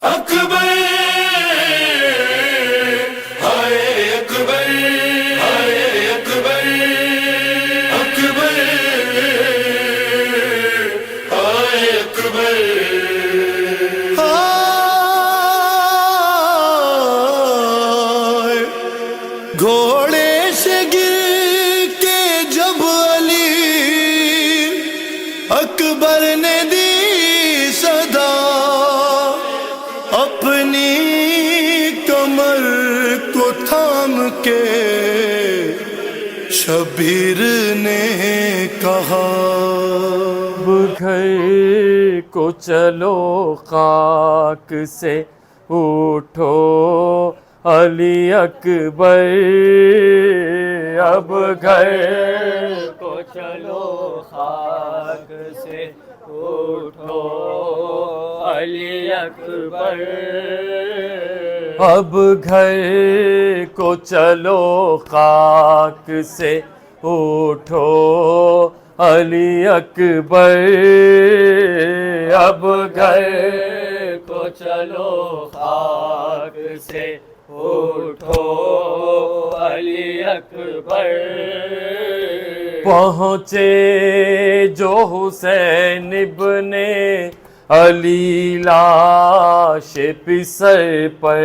اکبر ہائے اکبر ہائے اکبر اکبر ہائے اکبر گھوڑے سے گر کے جب علی اکبر نے دی صدا اپنی کمر کو تھام کے شبیر نے کہا گھر کو چلو خاک سے اٹھو علی اکبر اب گھر کو چلو خاک سے اٹھو علی اکبر اب گھر کو چلو خاک سے اٹھو علی اکبر اب گھر کو چلو خاک سے اٹھو علی اکبر پہنچے جو حسین ابن علی لاش پسر پر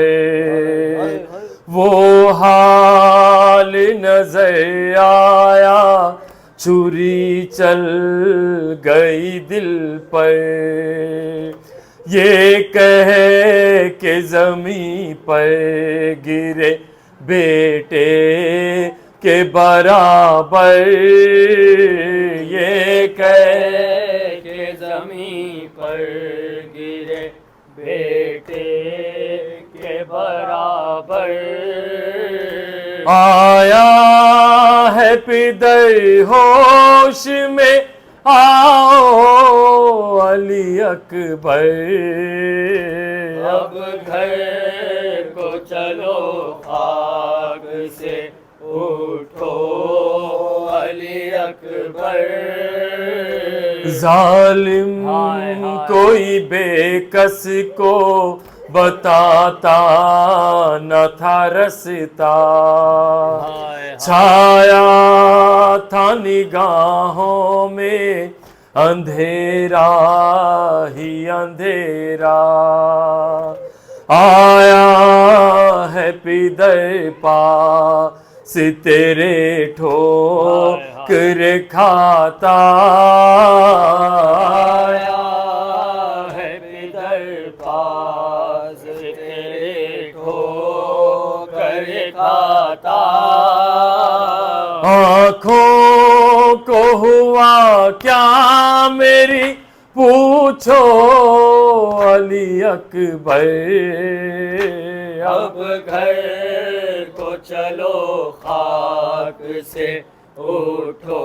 وہ حال نظر آیا چھری چل گئی دل پر یہ کہہ کہ زمین پر گرے بیٹے کے برابر یہ کہہ کہ زمین پر گرے بیٹے کے برابر آیا ہے پدر ہوش میں آؤ علی اکبر اب گھر کو چلو خاک سے اٹھو علی اکبر ظالم کوئی بے کس کو بتاتا نہ تھا رستا چھایا تھا نگاہوں میں اندھیرا ہی اندھیرا آیا ہے پدر پاس تیرے ٹھوکر کھاتا آیا ہے پدر پاس تیرے ٹھوکر کھاتا آنکھوں کو ہوا کیا میری پوچھو علی اکبر اب گھر کو چلو خاک سے اٹھو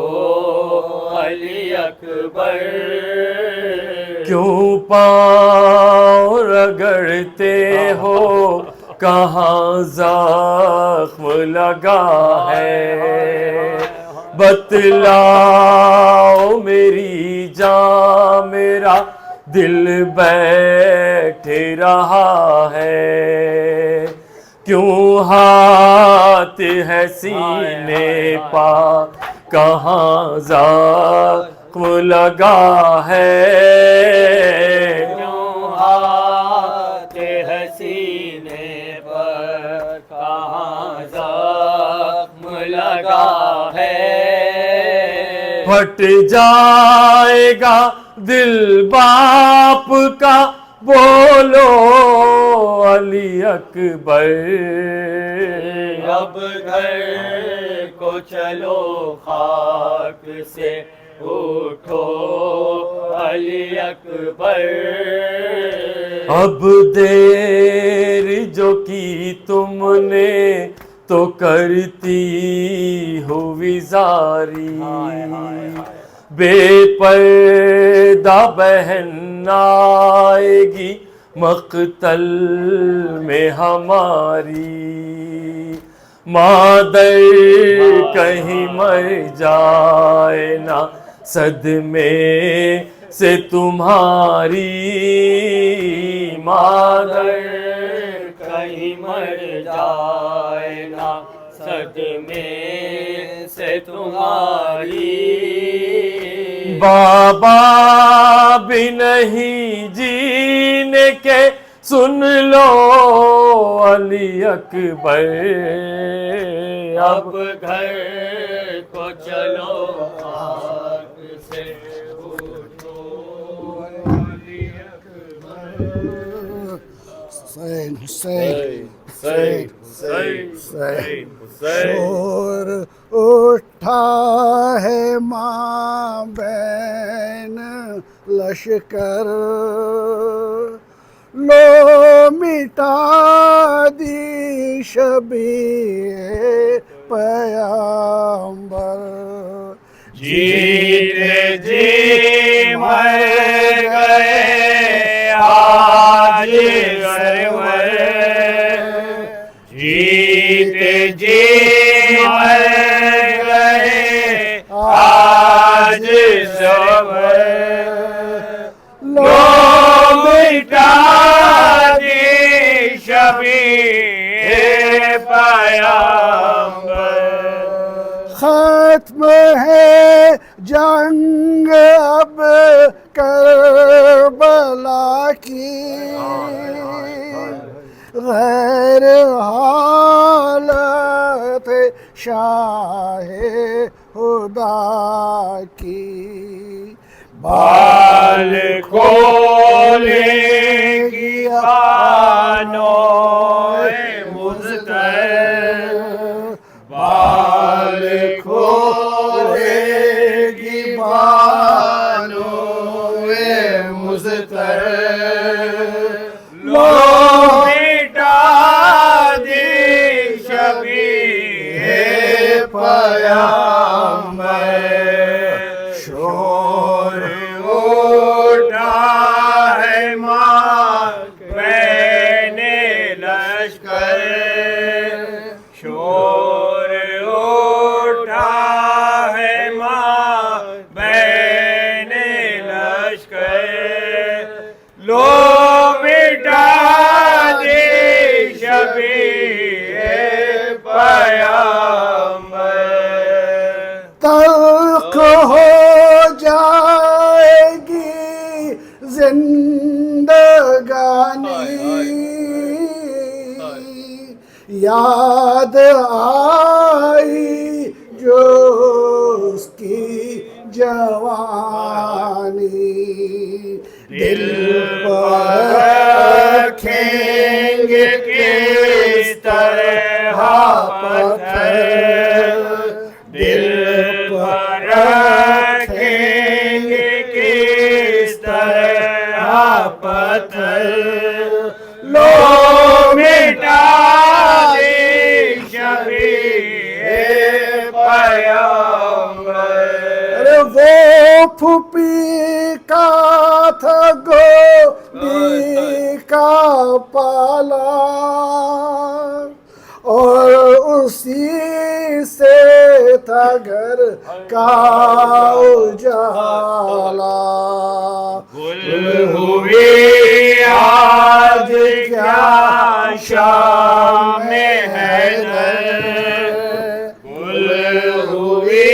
علی اکبر کیوں پاؤں رگڑتے ہو کہاں زخم لگا ہے بتلاؤ میری جان میرا دل بیٹھ رہا ہے کیوں ہاتھ ہے سینے پا کہاں زخم لگا ہے کیوں ہاتھ ہے سینے پر کہاں زخم لگا ہے پھٹ جائے گا دل باپ کا بولو علی اکبر اب گھر کو چلو خاک سے اٹھو علی اکبر اب دیر جو کی تم نے تو کرتی ہوئی زاری بے پردہ بہن آئے گی مقتل میں ہماری مادر کہیں مر جائے نہ صدمے سے تمہاری مادر کہیں مر جائے نا، صدمے سے تمہاری. بابا بھی نہیں جینے کے سن لو علی اکبر، اب گھر کو چلو خاک سے اٹھو علی اکبر. حسین حسین حسین حسین حسین حسین. شور اٹھا ہے ماں بین لشکر، لو مٹا دی شبیہ پیامبر. جیتے جی مر گئے آج سرور، جیتے جی مر گئے آج سرور، لو مٹا دی شبیہ پیامبر. ختم ہے جنگ اب کربلا کی، غیر حالت شاہ خدا کی. بال کھولے گی بانو مضطر، بال کھولے گی بانو مضطر، لو مٹا دی شبیہ پیامبر. شور اٹھا ہے ماں بین لشکر، شور اٹھا ہے ماں بین لشکر، لو مٹا دی شبیہ پیامبر. تلخ ہو جائے گی زندگانی، یاد آئی جو اس کی جوانی. دل پر رکھیں گے کس طرح پتھر، دل پر رکھیں گے کس طرح پتھر، لو مٹا دی شبیہ پیامبر. وہ پھوپھی کا تھا گوبھی کا پالا، اور اسی سے تھا گھر کا اجالا. گل ہوئی آج کیا شام حیدر، گل ہوئی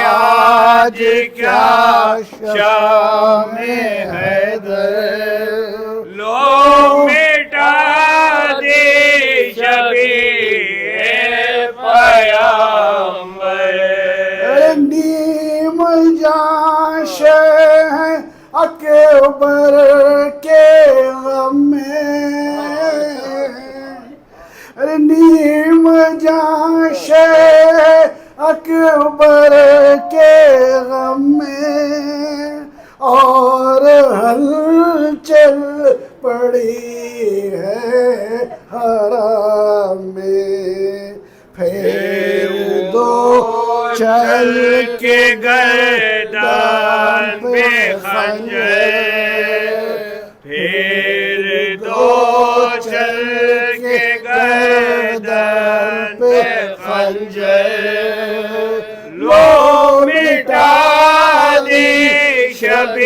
آج کیا شام حیدر، لو مٹا دی شبیہ پیامبر. نیم جاں شہ اکبر کے غم میں، نیم جاں شہ اکبر کے غم میں، اور ہلچل پڑی ہے حرم میں. پھیر دو چل کے گردن پہ خنجر، پھر دو چل کے گردن پہ خنجر، لو مٹا دی شبیہ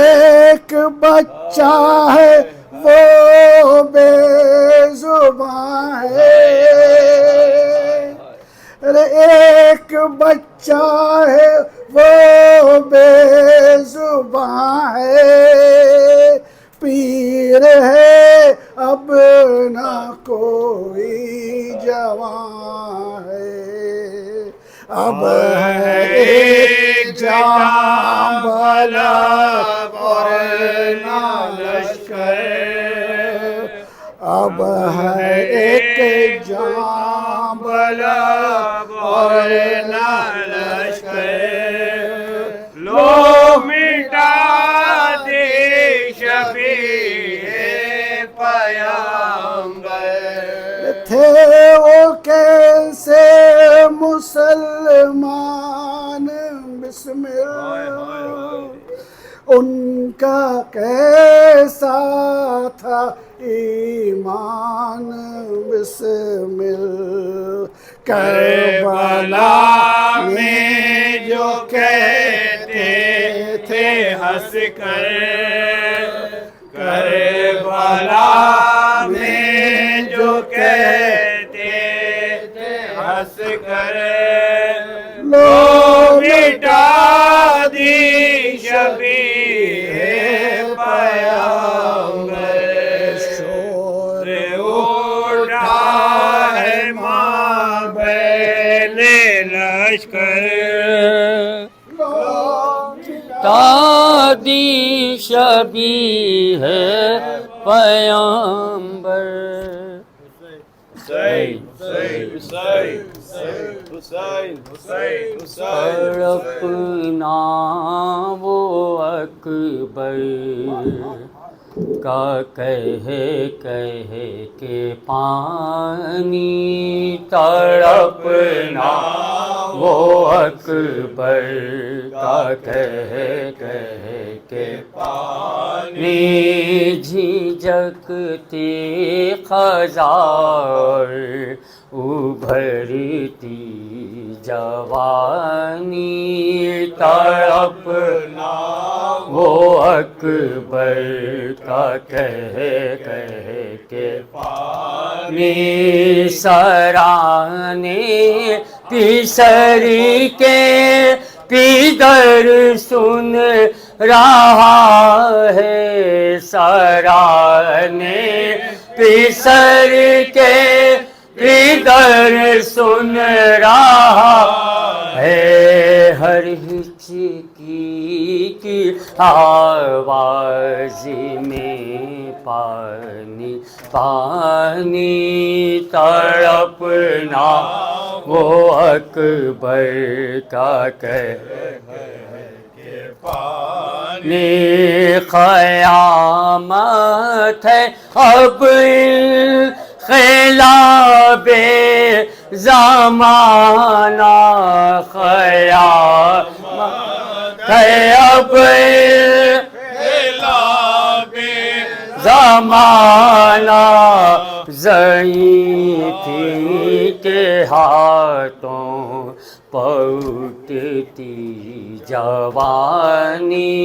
ایک بچہ ہے وہ بےزباں ہے، ارے ایک بچہ ہے وہ بےزباں ہے، پیر ہے اب نہ کوئی جوان ہے، اب ہے ایک جاں بلغ اور نہ لشکر، اب ہے ایک جاں بلغ اور نہ لشکر، لو مٹا دے شبیہ پیغمبر۔ تھے وہ کیسے مسلمان بسمل، ان کا کیسا تھا ایمان بسمل، کربلا میں جو کہتے تھے ہنس کر، کربلا میں جو کہتے تھے ہنس کر، لو مٹا دی شبیہ پیغمبر۔ شور اٹھا ہے ماں بہن لشکر، دادی شبیہ پیغمبر۔ تڑپنا وہ اکبر کا کہہ کے پانی، تڑپنا وہ اکبر کا کہہ کے پانی، جھجکتی خزار ابھرتی جوانی، تڑپنا وہ اکبر کا کہہ کے پانی، سرانے پیسری کے پیدر سن رہا ہے، سرانے پیسر کے پیدر سن رہا ہے، ہر ہچکی کی آواز میں پانی پانی، تڑپنا وہ اکبر کا کہہ پانی، قیامت ہے اب خلاب زمانہ، قیامت ہے اب خلاب زمانہ، ضعیفی کے ہاتھوں پوٹتی جوانی،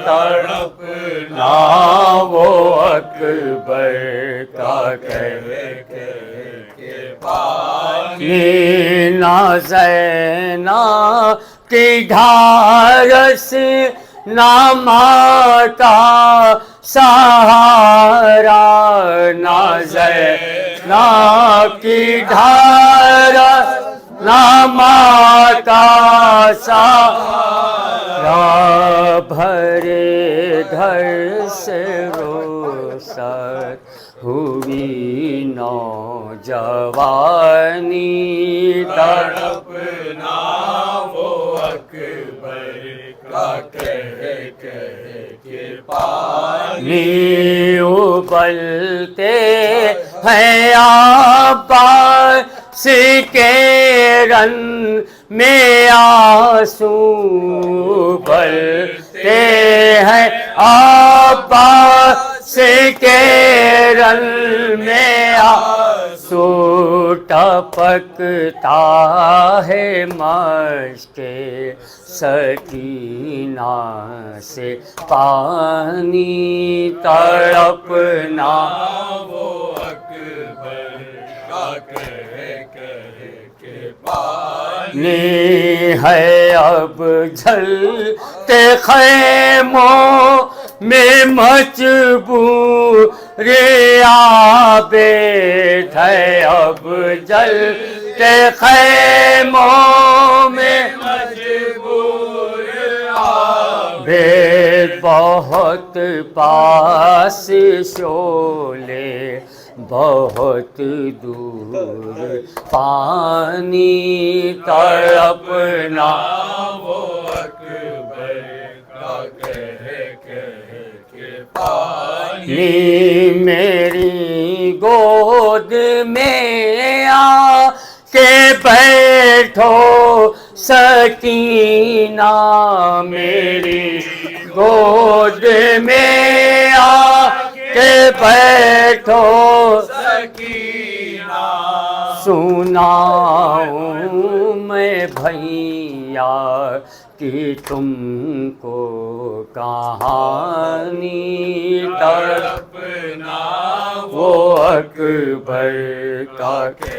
تڑپنا وہ اکبر کا کہہ کے پانی، نہ زینب کی ڈھارس نہ ماں کا سہارا، نہ زینب کی ڈھارس نہ ماں کا سہارا، بھرے گھر سے روشن ہوئی نوجوانی، تڑپنا وہ اکبر کا کہہ کے پانی، ابلتے ہے عباس کے رن میں آنسو بلتے ہیں عباس کے رن میں آنسو ٹپکتا ہے مشک سکینہ سے پانی تڑپنا وہ اکبر کا کہہ کے پانی نی ہے اب جلتے خیموں میں مجبور عابد ہے اب جلتے خیموں میں مجبور عابد بہت پاس شعلے بہت دور پانی تڑپنا وہ اکبر کا کہہ کے پانی نی میری گود میں آ کے بیٹھو سکینہ میری گود میں آ کے بیٹھو سکینہ سناؤں میں بھیا کہ تم کو کہانی تڑپنا وہ اکبر کا کے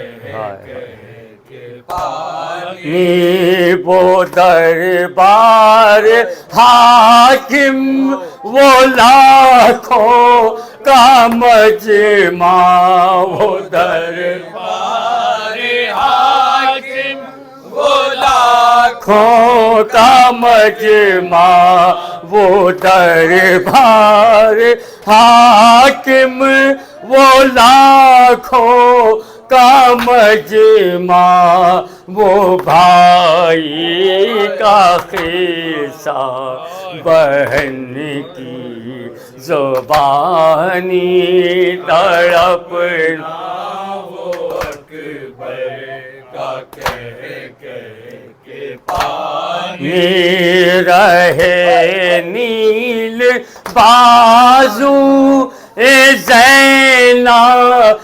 پانی نی وہ دربار حاکم وہ لاکھوں کا مجمع وہ دربار حاکم وہ لاکھوں کا مجمع وہ دربار حاکم وہ لاکھوں کا مجمع وہ بھائی کا قصہ بہن کی زبانی تڑپنا وہ اکبر کا کہہ کے پانی رہے نیل بازو زینب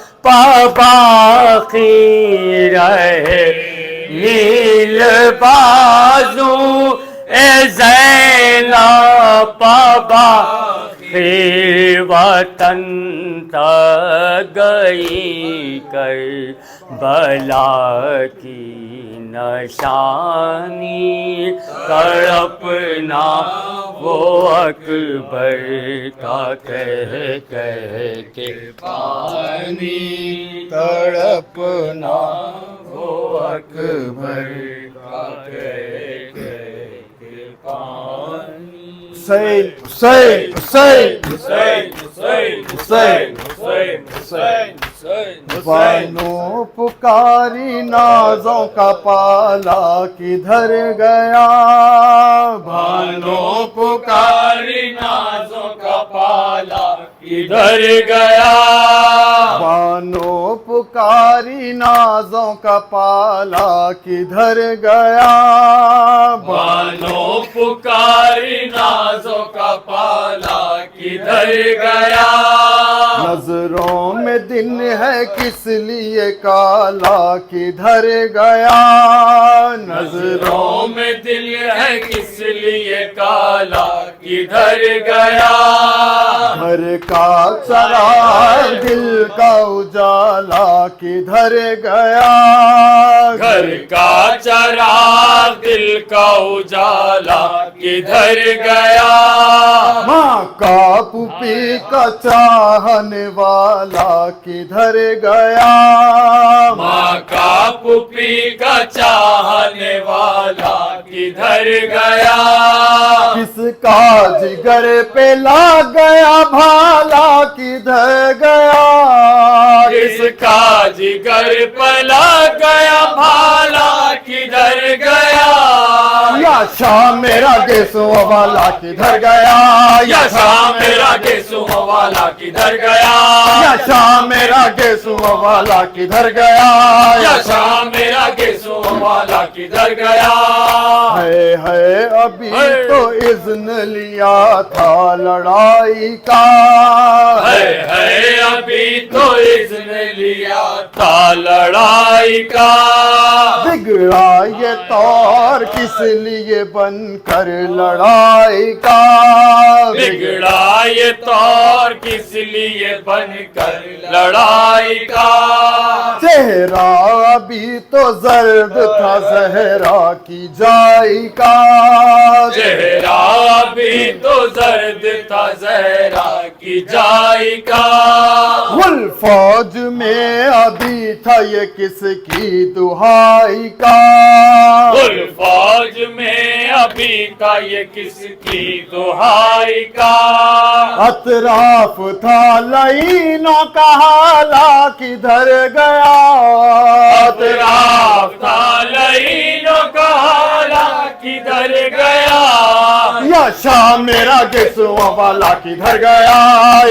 باقی رہے نیل بازو زینب باقی وطن تک گئی کر بلا کی نشانی تڑپنا وہ اکبر کا کہہ کے پانی تڑپنا وہ اکبر کا کہہ کے پانی حسین حسین حسین حسین حسین حسین حسین حسین حسین بانو پکاری نازوں کا پالا کدھر گیا بانو پکاری نازوں کا پالا کدھر گیا بانو پکاری نازوں کا پالا کدھر گیا بانو پکاری نازوں کا پالا کدھر گیا نظروں میں دن ہے کس لیے کالا کدھر گیا نظروں میں دل ہے کس لیے کالا کدھر گیا گھر کا چراغ دل کا اجالا کدھر گیا گھر کا چراغ دل کا اجالا کدھر گیا ماں کا پوپی کا چاہنے والا کدھر گیا ماں کا پوپی کا چاہنے والا کدھر گیا کس کا جگر پہ لا گیا بھالا کدھر گیا کس کا جگر پلا گیا بھالا کدھر گیا یا یا شام میرا گیسو والا کدھر گیا یا شام میرا گیسو والا کدھر گیا یا شام میرا گیسو والا کدھر گیا یا شام میرا گیسو والا کدھر گیا ہے ابھی تو اذن لیا تھا لڑائی کا ہے ابھی تو اذن لیا تھا لڑائی کا بگڑا یہ طور کس لیے بن کر لڑائی کا بگڑا یہ طور کس لیے بن کر لڑائی کا چہرہ ابھی تو زرد تھا زہرا کی جائی کا چہرہ بھی تو زرد تھا زہرا کی جائی کا فوج میں ابھی تھا یہ کس کی دہائی کا فوج میں ابھی کا یہ کس کی دہائی کا اطراف تھا لعینوں کا حالہ کدھر گیا اطراف تھا لعینوں کا حالہ کدھر گیا یا شام میرا گیسو والا کدھر گیا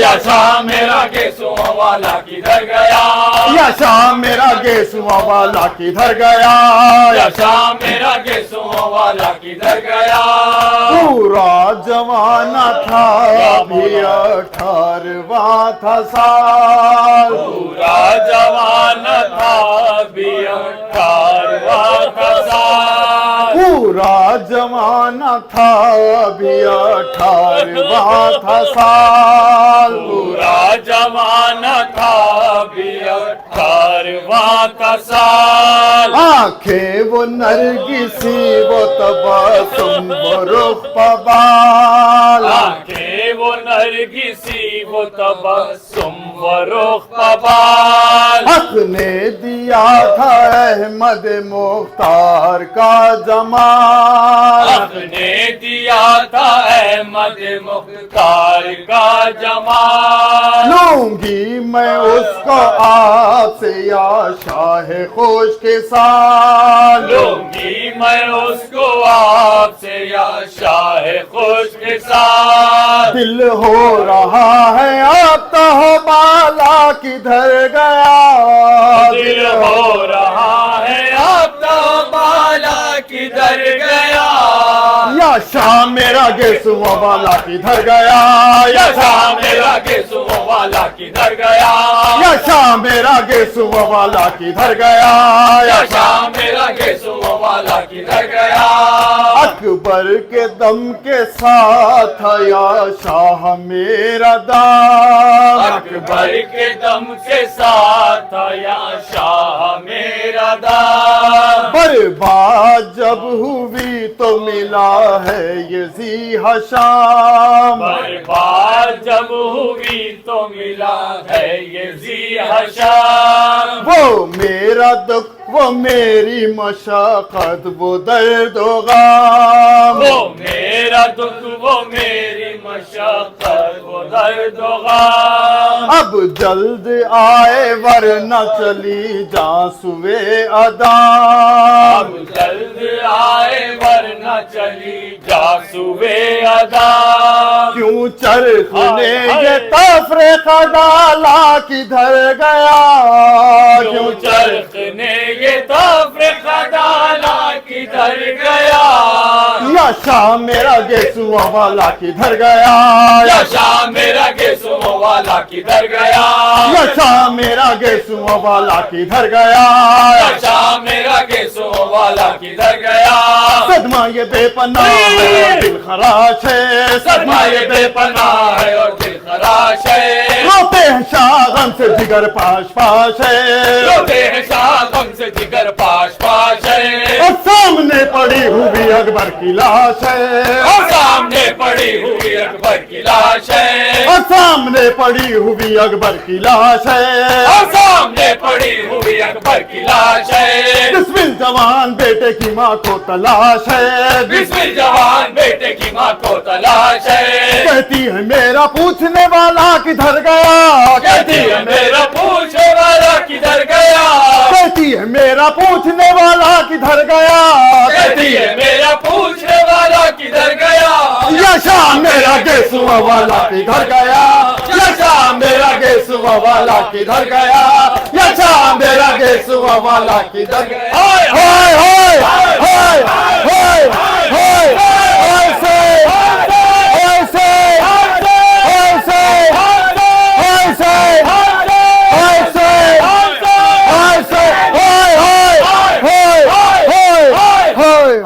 یا شام میرا گیسو والا کدھر گیا یا شام میرا گیسو والا کدھر گیا یا شام میرا گیسو والا کدھر گیا پورا جوانہ تھا ابھی 18واں تھا سال پورا جوان تھا ابھی 18واں تھا سال پورا جوانہ تھا ابھی 18واں تھا سال پورا جوان تھا ابھی 18واں کا سال آنکھیں وہ نرگسی وہ تبسم وہ رخ پبال آنکھیں وہ نرگسی وہ تبسم و رخ پبال حق نے دیا تھا احمد مختار کا جمال حق نے دیا تھا احمد مختار کا جمال لوں گی میں اس کو آپ سے یا شاہ خوش کے سال لوں گی میں اس کو آپ سے یا شاہ خوش کے ساتھ دل ہو رہا ہے اب تو بالا کدھر گیا دل ہو رہا ہے اب تو بالا کدھر گیا یا شام میرا گیسو والا کدھر گیا یا شام میرا گیسو والا کدھر گیا یا شام میرا گیسو والا کدھر گیا یا شام میرا گیسو والا کدھر گیا اکبر کے دم کے ساتھ یا شاہ میرا دام اکبر کے دم کے ساتھ یا شاہ میرا دام برباد جب ہوئی تو ملا ہے یہ ذی حشام برباد جب ہوئی تو ملا ہے یہ ذی حشام وہ میرا دکھ وہ میری مشقت وہ درد و غم وہ میرا دکھ وہ میری مشقت وہ درد و غم اب جلد آئے ورنہ چلی جاں سوے ادام اب جلد آئے ورنہ چلی جا سوے ادا کیوں چرخ نے یہ تفریقہ ڈالا کدھر گیا کیوں چرخ نے یہ تفریقہ ڈالا کدھر گیا یا شام میرا گیسو والا کدھر گیا یا شام میرا گیسو والا کدھر گیا یا شام میرا گیسو والا کدھر گیا یا شام میرا گیسو والا کدھر گیا صدمہ یہ بے پناہ ہے اور دل خراش ہے صدمہ یہ بے پناہ ہے اور دل خراش ہے روتے ہیں شاہ غم سے جگر پاش پاش ہے روتے ہیں شاہ غم سے جگر پاش پاش ہے اور سامنے پڑی ہوئی اکبر کی لاش ہے اور سامنے پڑی ہوئی اکبر کی لاش ہے اور سامنے پڑی ہوئی اکبر کی لاش ہے اور سامنے پڑی ہوئی اکبر کی لاش ہے بسمل جوان بیٹے کی ماں کو تلاش ہے بسمل جوان بیٹے کی ماں کو تلاش ہے کہتی ہے میرا پوچھنے والا کدھر گیا کہتی ہے میرا پوچھنے والا کدھر گیا کہتی ہے میرا پوچھنے والا کدھر گیا کہتی ہے میرا پوچھنے شام میرا گیسوا والا کدھر گیا یا شام میرا گیسوا والا کدھر گیا یا شام میرا گیسوا والا کدھر گیا ہائے ہائے ہائے ہائے ہائے ہائے ایسے ایسے ایسے ایسے ایسے ایسے ہائے ہائے ہائے ہائے ہائے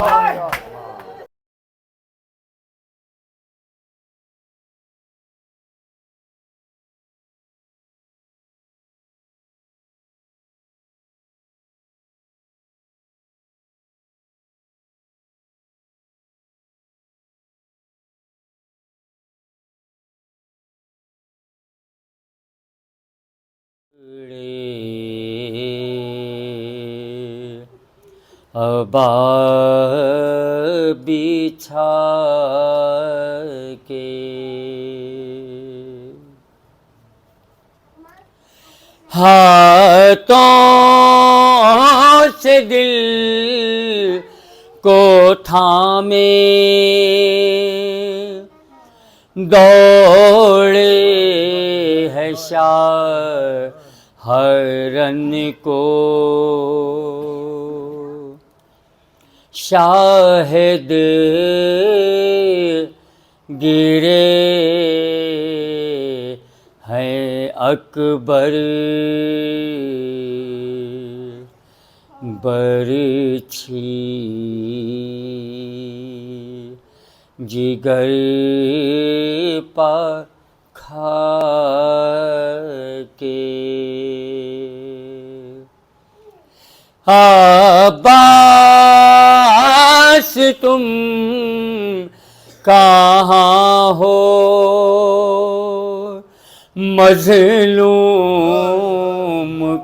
ابا بچھا کے ہاتھوں سے دل کو تھامے دوڑے ہے شاہرن کو شاہد گرے ہیں اکبر برچھی جگر پا کھا کے عباس تم کہاں ہو مظلوم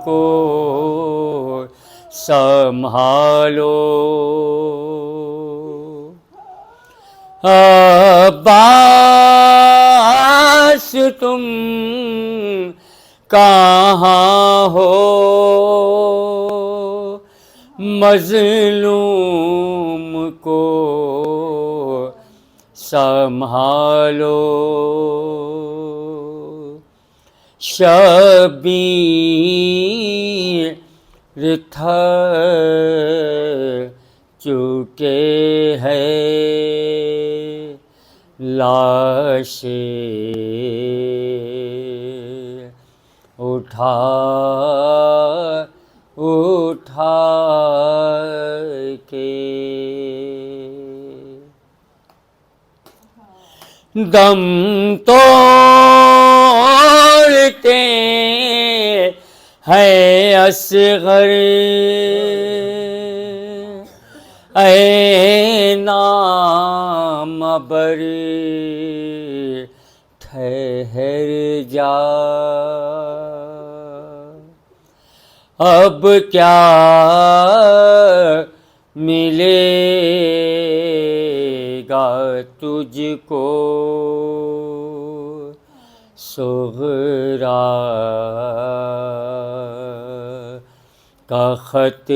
کو سنبھالو عباس تم کہاں ہو مظلوم کو سنبھالو شبیر تھک چکے ہیں لاشیں اٹھا اٹھا کے دم توڑتے ہیں اصغر اے نام بر ٹھہر جا اب کیا ملے گا تجھ کو صغرا کا خط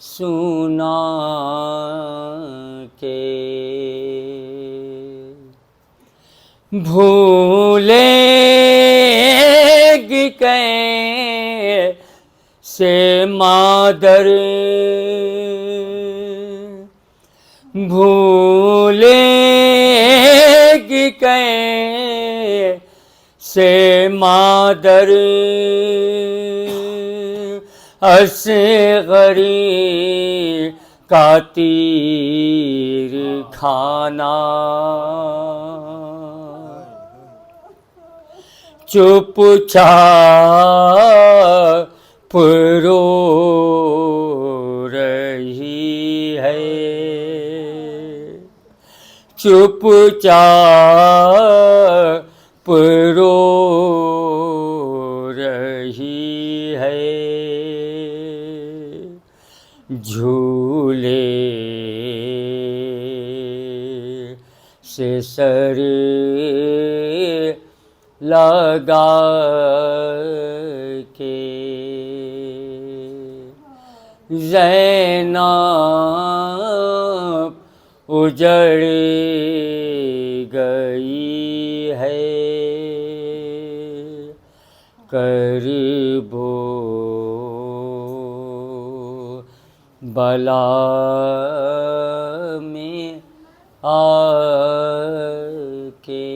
سنا کے بھولیں گی کیسے مادر بھولیں گی کیسے مادر اصغری کا تیر کھانا چپ چاپ رو رہی ہے چپ چاپ رو رہی ہے جھولے سے سر لگا کے زینب اجڑ گئی ہے، قریب بلا میں آ کے۔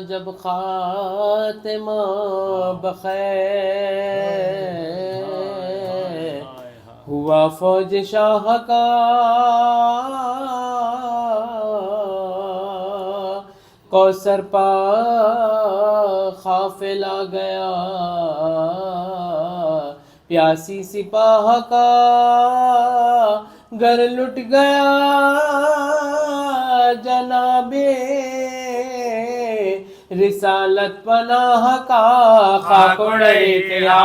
جب خاتمہ بخیر ہوا فوج شاہ کا، کوثر پا قافلہ گیا، پیاسی سپاہ کا گھر لٹ گیا، جناب رسالت پناہ کا خاک اڑے تیرا،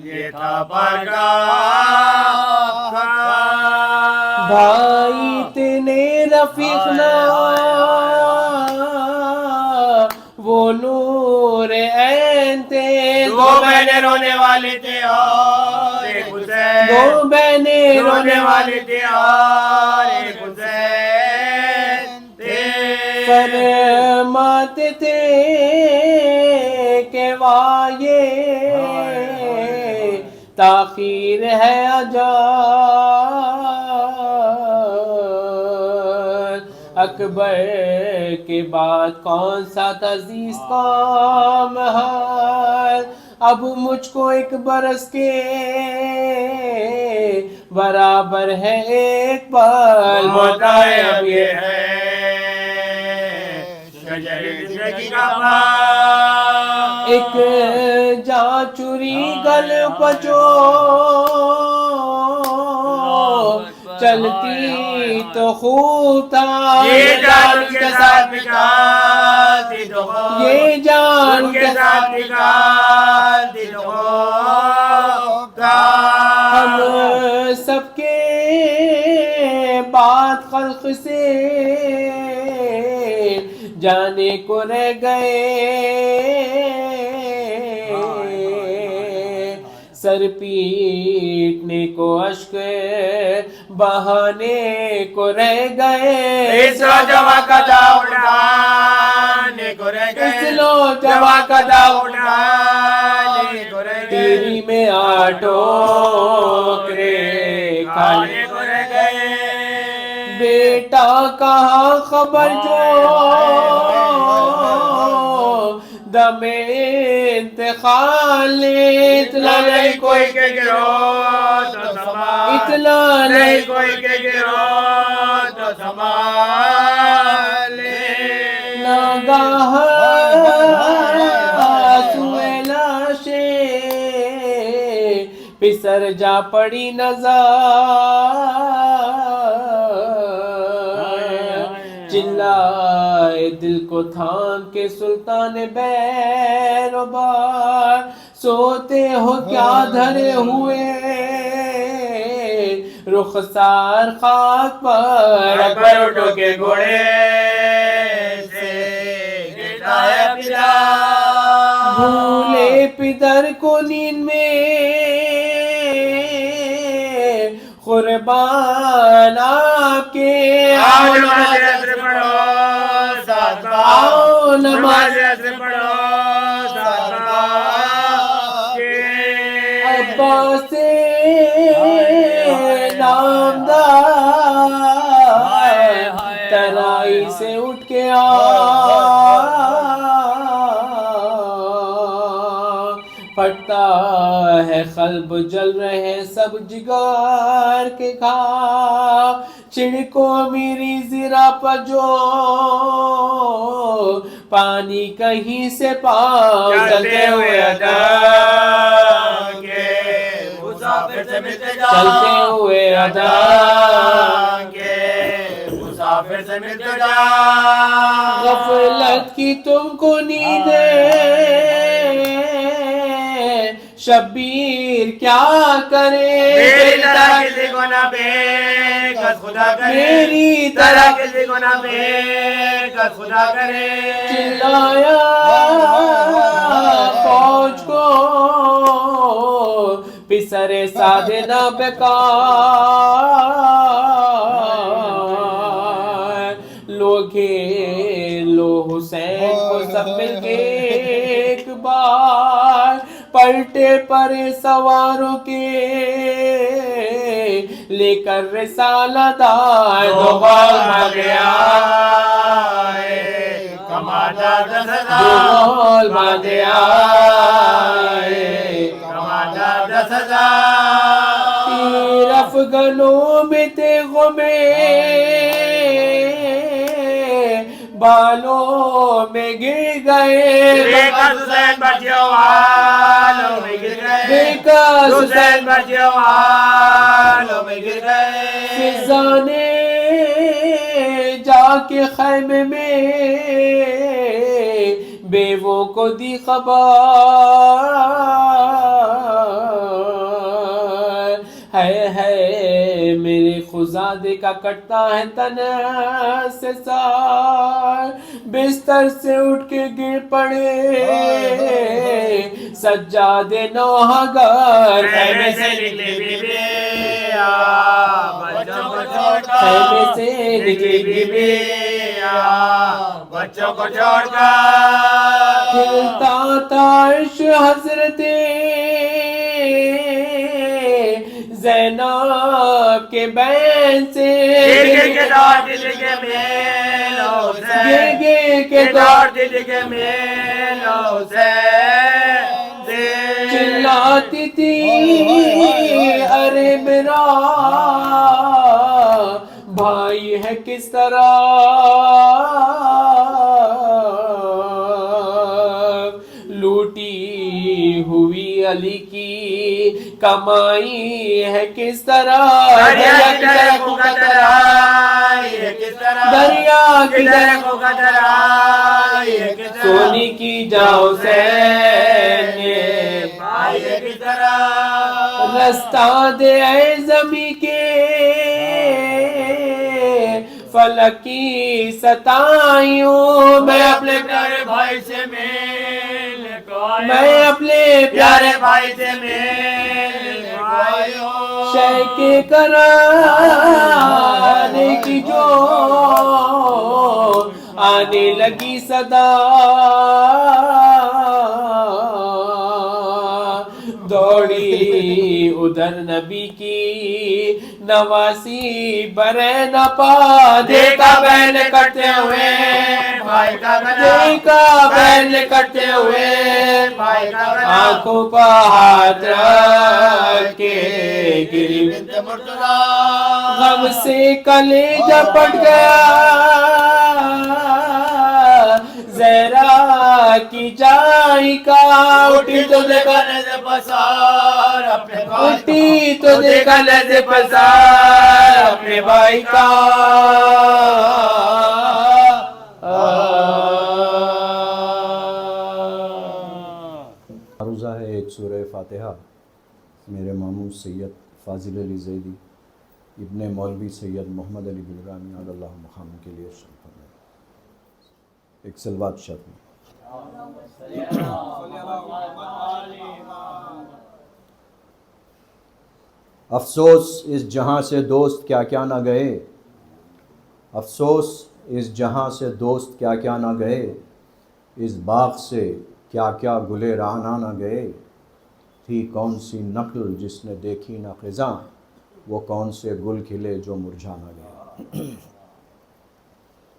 یہ تھا برگاہ بھائی تینے رفیق نا وہ نور عین تھے، دو بہنیں رونے والے تھے اور ایک حسین، دو بہنیں رونے والے تھے اور ایک حسین تھے، فرماتے تھے کہ وائے تاخیر ہے اجال، اکبر کے بعد کون سا عزیز کام ہے، اب مجھ کو ایک برس کے برابر ہے ایک پل، موتائے اب یہ ہے شجر زندگی کا پھل، ایک جا چوری گل پچو چلتی تو خوب تھا، یہ جان کے ساتھ نکالتی تو یہ جان کے ساتھ نکالتی تو ہم سب کے بعد خلق سے جانے کو رہ گئے، سر پیٹنے کو اشک بہانے کو رہ گئے، اس جوا کا دا اٹھانے کو رہ گئے، اس لو جوا کا دا اٹھانے کو رہ گئے، تیری میں آٹو کرے کھانے کو رہ گئے، بیٹا کہاں خبر جو دم انتقال اطلاع نہیں کوئی کے گروہ تو سنبھال، اطلاع نہیں کوئی کے گروہ تو سنبھالے، ناگاہ سوئے لاشیں پسر جا پڑی نظر، چلائے دل کو تھام کے سلطان بیر و بار، سوتے ہو کیا دھرے ہوئے رخسار خاک پر، اکبر اٹھو کے گھوڑے سے گرتا ہے پدا، بھولے پدر کو نیند میں قربان آپ کے، آؤ نماز اثر پڑھو ساتھ آؤ نماز اثر پڑھو ساتھ عباس سے نامدار ترائی سے اٹھ کے آ، پھٹتا ہے قلب جل رہے سب جگر کے گھاؤ، چھڑکو میری زرا پجو پانی کہیں سے پاؤ، چلتے ہوئے ادا کے مسافر سے ملتے جاؤ، چلتے ہوئے ادا کے مسافر سے ملتے جاؤ، غفلت کی تم کو نیند شبیر کیا کرے، میری طرح کسی کو نہ بے کس خدا کرے، میری طرح کسی کو نہ بے کس خدا کرے، چلایا فوج کو سرے سادے نہ بیکار لو گھیلو حسین کو سب مل کے ایک بار پلٹے پرے سواروں کے لے کر رسالہ دار دوغال مانگیا کماندار دسدا دوغال مانگیا کماندار دسدا تیر افغانوں میں تیغوں میں بالوں میں گر گئے بیکا حسین بچیوں والوں میں گر گئے بیکا حسین بچیوں والوں میں گر گئے فضا نے جا کے خیمے میں بیووں کو دی خبر ہے میرے خزادے کا کٹتا ہے تن سے سار بستر سے اٹھ کے گر پڑے سجادے نوحہ گر خیمے سے نکلی بی بی بچوں کو چھوڑ کر خیمے سے نکلی بی بی بچوں کو چھوڑ کر کھلتا تھا عرش حضرت زینب کے بین سے گرگے کے دور دل کے میلوں سے گرگے کے دور دل کے میلوں سے چلاتی تھی ارے میرا بھائی ہے کس طرح لوٹی ہوئی علی کی کمائی ہے کس طرح دریا کی طرح کو قطرائی ہے کس طرح دریا کی طرح کو قطرائی ہے کس طرح سونی کی جاؤ حسین نے آئی ہے کس طرح رستہ دے اے زمیں کے فلک کی ستائیوں میں اپنے پیارے بھائی سے مل کو آیا میں اپنے پیارے بھائی سے مل کو آیا شے کے کرانے کی جو آنے لگی صدا دوڑی ادھر نبی کی نواسی برے نہ پا دیکھا بہن کٹتے ہوئے بھائی کا گلا دیکھا بہن کٹتے ہوئے بھائی کا گلا آنکھوں پہ ہاتھ رکھ کے گری بنت مرتضی غم سے کلیجہ پٹ گیا زہرا کی جائی کا اٹھی تو دیکھا سے پسار اپنے بھائی اٹھی تو دیکھا لہذے پسار اپنے بھائی کا عروضہ ہے ایک سورہ فاتحہ میرے ماموں سید فاضل علی زیدی ابن مولوی سید محمد علی بلرامی علی اللہ مقام کے لیے ارشاد فرمائے ایک صلوات شرط میں افسوس اس جہاں سے دوست کیا کیا نہ گئے افسوس اس جہاں سے دوست کیا کیا نہ گئے اس باغ سے کیا کیا گلے راہنا نہ گئے تھی کون سی نقل جس نے دیکھی نہ خزاں وہ کون سے گل کھلے جو مرجھا نہ گئے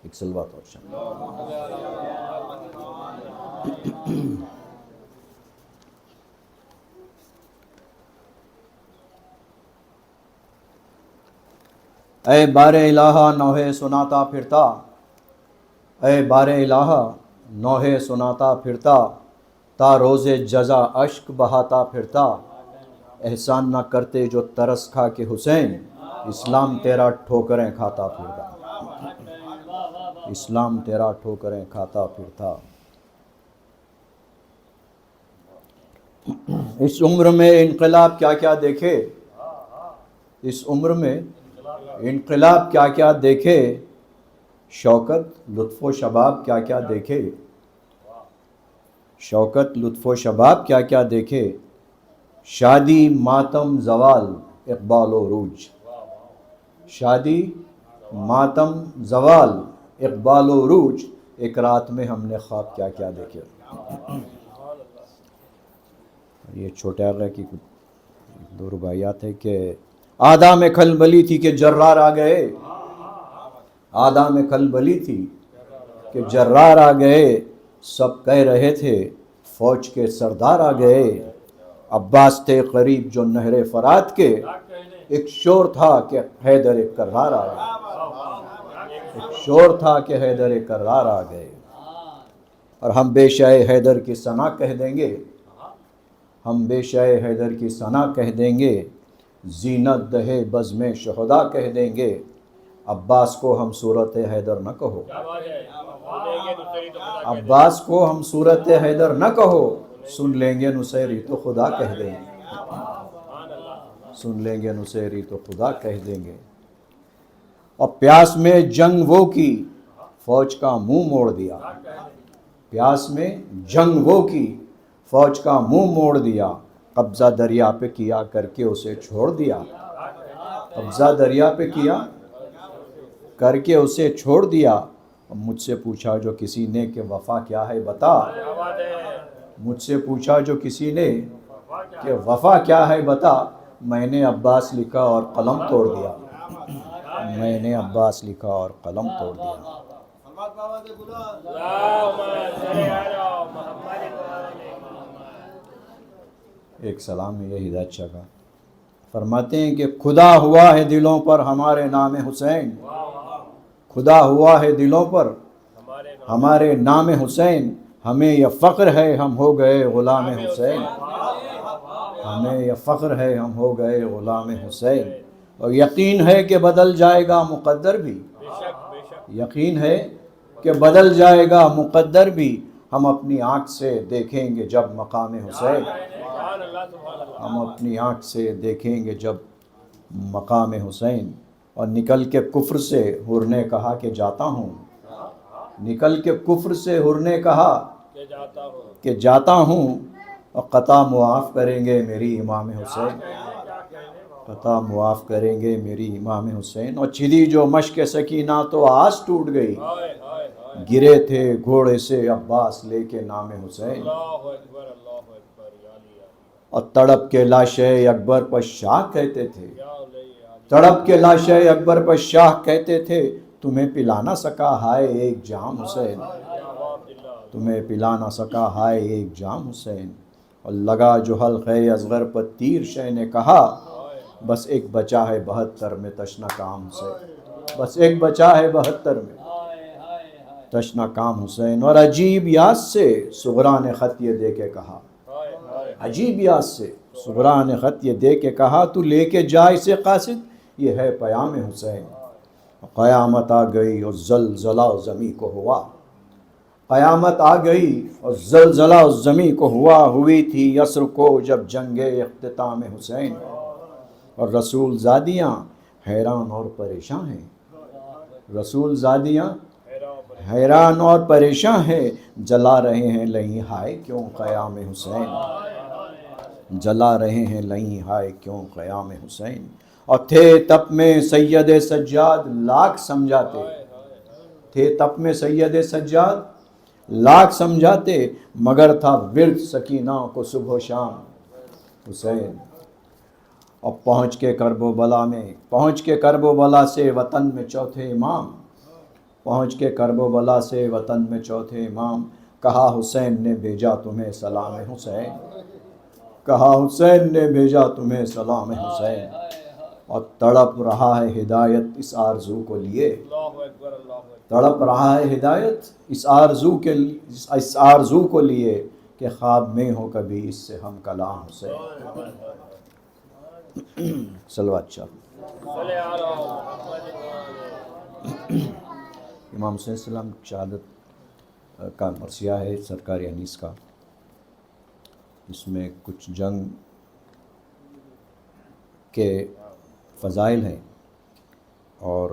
ایک صلوات اور شان اے بار الہ نوحے سناتا پھرتا اے بار الہ نوحے سناتا پھرتا تا روز جزا اشک بہاتا پھرتا احسان نہ کرتے جو ترس کھا کے حسین اسلام تیرا ٹھوکریں کھاتا پھرتا اسلام تیرا ٹھوکریں کھاتا پھرتا اس عمر میں انقلاب کیا کیا دیکھے اس عمر میں انقلاب کیا کیا دیکھے شوکت لطف و شباب کیا کیا دیکھے شوکت لطف و شباب کیا کیا دیکھے شادی ماتم زوال اقبال و عروج. شادی ماتم زوال اقبال و عروج. ایک رات میں ہم نے خواب کیا کیا دیکھے. یہ چھوٹے آقا کی دو رباعیات ہے کہ آدھا میں کھلبلی تھی کہ جرار آ گئے. آدھا میں کھلبلی تھی کہ جرار آ گئے. سب کہہ رہے تھے فوج کے سردار آ گئے. عباس تھے قریب جو نہر فرات کے. ایک شور تھا کہ حیدر کرار آ گئے. ایک شور تھا کہ حیدر کرار آ گئے. اور ہم بے شائے حیدر کی ثنا کہہ دیں گے. ہم بے شائے حیدر کی ثنا کہہ دیں گے. زینت دہے بزم شہدا کہہ دیں گے. عباس کو ہم صورت حیدر نہ کہو. عباس کو ہم صورت حیدر نہ کہو. سن لیں گے نصیری تو خدا کہہ دیں گے. سن لیں گے نصیری تو خدا کہہ دیں گے. اور پیاس میں جنگ وہ کی فوج کا منہ موڑ دیا. پیاس میں جنگ وہ کی فوج کا منہ موڑ دیا. قبضہ دریا پہ کیا کر کے اسے چھوڑ دیا. قبضہ دریا پہ کیا کر کے اسے چھوڑ دیا. مجھ سے پوچھا جو کسی نے کہ وفا کیا ہے بتا. مجھ سے پوچھا جو کسی نے کہ وفا کیا ہے بتا. میں نے عباس لکھا اور قلم توڑ دیا. میں نے عباس لکھا اور قلم توڑ دیا. ایک سلام ہے یہ ہدایت شاہ کا. فرماتے ہیں کہ خدا ہوا ہے دلوں پر ہمارے نام حسین. خدا ہوا ہے دلوں پر ہمارے نام حسین. ہمیں یہ فخر ہے ہم ہو گئے غلام حسین. ہمیں یہ فخر ہے ہم ہو گئے غلام حسین. اور یقین ہے کہ بدل جائے گا مقدر بھی. یقین ہے کہ بدل جائے گا مقدر بھی. ہم اپنی آنکھ سے دیکھیں گے جب مقام حسین. ہم اپنی آنکھ سے دیکھیں گے جب مقام حسین. اور نکل کے کفر سے حر نے کہا کہ جاتا ہوں. نکل کے کفر سے حر نے کہا کہ جاتا ہوں. اور قطع معاف کریں گے میری امام حسین. قطع معاف کریں گے میری امام حسین. اور چلی جو مشق سکینہ تو آس ٹوٹ گئی. گرے تھے گھوڑے سے عباس لے کے نام حسین. اور تڑپ کے لاشے اکبر پر شاہ کہتے تھے. تڑپ کے لاشے اکبر پر شاہ کہتے تھے. تمہیں پلا نہ سکا ہائے ایک جام حسین. تمہیں پلا نہ سکا ہائے ایک جام حسین. اور لگا جو حلقے اصغر پر تیر شہ نے کہا بس ایک بچا ہے 72 میں تشنہ کام حسین. بس ایک بچا ہے 72 میں تشنہ کام حسین. اور عجیب یاد سے صغرا نے خط یہ دے کے کہا. عجیب یاد سے صغرا نے خط یہ دے کے کہا تو لے کے جا اسے قاصد یہ ہے پیام حسین. قیامت آ گئی اور زلزلہ زمیں کو ہوا. قیامت آ گئی اور زلزلہ زمیں کو ہوا. ہوئی تھی یسر کو جب جنگ اختتام حسین. اور رسول زادیاں حیران اور پریشان ہیں. رسول زادیاں حیران اور پریشان ہیں. جلا رہے ہیں لہیں ہائے کیوں قیام حسین. جلا رہے ہیں لہیں ہائے کیوں قیام حسین. اور تھے تپ میں سید سجاد لاکھ سمجھاتے. تھے تپ میں سید سجاد لاکھ سمجھاتے. مگر تھا ورد سکینہ کو صبح و شام حسین. اور پہنچ کے کرب و بلا میں پہنچ کے کرب و بلا سے وطن میں چوتھے امام. پہنچ کے کرب و بلا سے وطن میں چوتھے امام. کہا حسین نے بھیجا تمہیں سلام حسین. کہا حسین نے بھیجا تمہیں سلام حسین. اور تڑپ رہا ہے ہدایت اس آرزو کو لیے. تڑپ رہا ہے ہدایت اس آرزو کو لیے کہ خواب میں ہو کبھی اس سے ہم کلام حسین. صلوات شاہ. امام حسین السلام شہادت کا مرثیہ ہے سرکار انیس کا. اس میں کچھ جنگ کے فضائل ہیں اور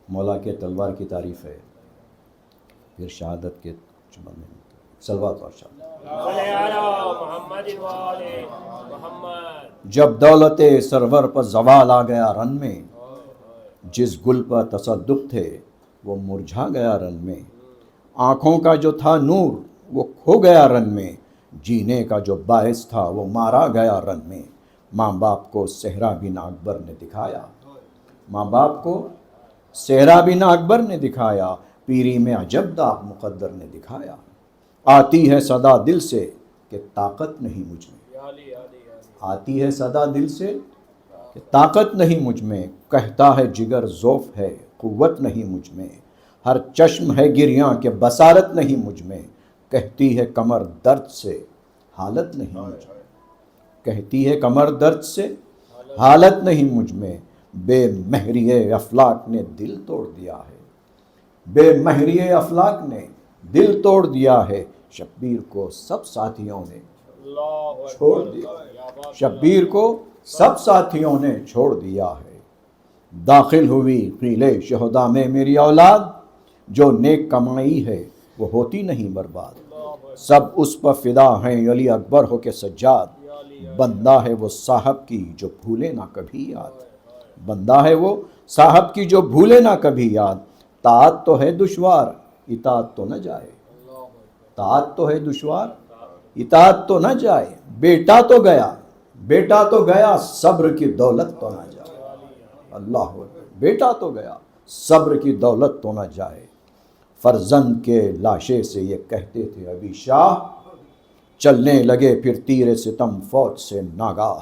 مولا کے تلوار کی تعریف ہے. پھر شہادت کے کچھ بندے صلوات و شاد۔ صلی علی محمد و آل محمد۔ جب دولت سرور پر زوال آ گیا رن میں، جس گل پر تصدق تھے وہ مرجھا گیا رن میں، آنکھوں کا جو تھا نور وہ کھو گیا رن میں، جینے کا جو باعث تھا وہ مارا گیا رن میں۔ ماں باپ کو صحرا بن اکبر نے دکھایا، ماں باپ کو صحرا بن اکبر نے دکھایا، پیری میں عجب داغ مقدر نے دکھایا۔ آتی ہے صدا دل سے کہ طاقت نہیں مجھ میں، آتی ہے صدا دل سے کہ طاقت نہیں مجھ میں، کہتا ہے جگر ذوف ہے قوت نہیں مجھ میں، ہر چشم ہے گریاں کہ بصارت نہیں مجھ میں، کہتی ہے کمر درد سے حالت نہیں مجھ میں، کہتی ہے کمر درد سے حالت نہیں مجھ میں، بے مہری افلاک نے دل توڑ دیا ہے، بے مہری افلاک نے دل توڑ دیا ہے، شبیر کو سب ساتھیوں نے چھوڑ دیا، شبیر کو سب ساتھیوں نے چھوڑ دیا ہے۔ داخل ہوئی قیلے شہداء میں میری اولاد، جو نیک کمائی ہے وہ ہوتی نہیں برباد، سب اس پر فدا ہیں علی اکبر ہو کے سجاد، بندہ ہے وہ صاحب کی جو بھولے نہ کبھی یاد، بندہ ہے وہ صاحب کی جو بھولے نہ کبھی یاد، طاعت تو ہے دشوار اطاعت تو نہ جائے، طاعت تو ہے دشوار اطاعت تو نہ جائے، بیٹا تو گیا بیٹا تو گیا صبر کی دولت تو نہ جائے، اللہ اکبر، بیٹا تو گیا صبر کی دولت تو نہ جائے۔ فرزند کے لاشے سے یہ کہتے تھے ابھی شاہ، چلنے لگے پھر تیر ستم فوج سے ناگاہ،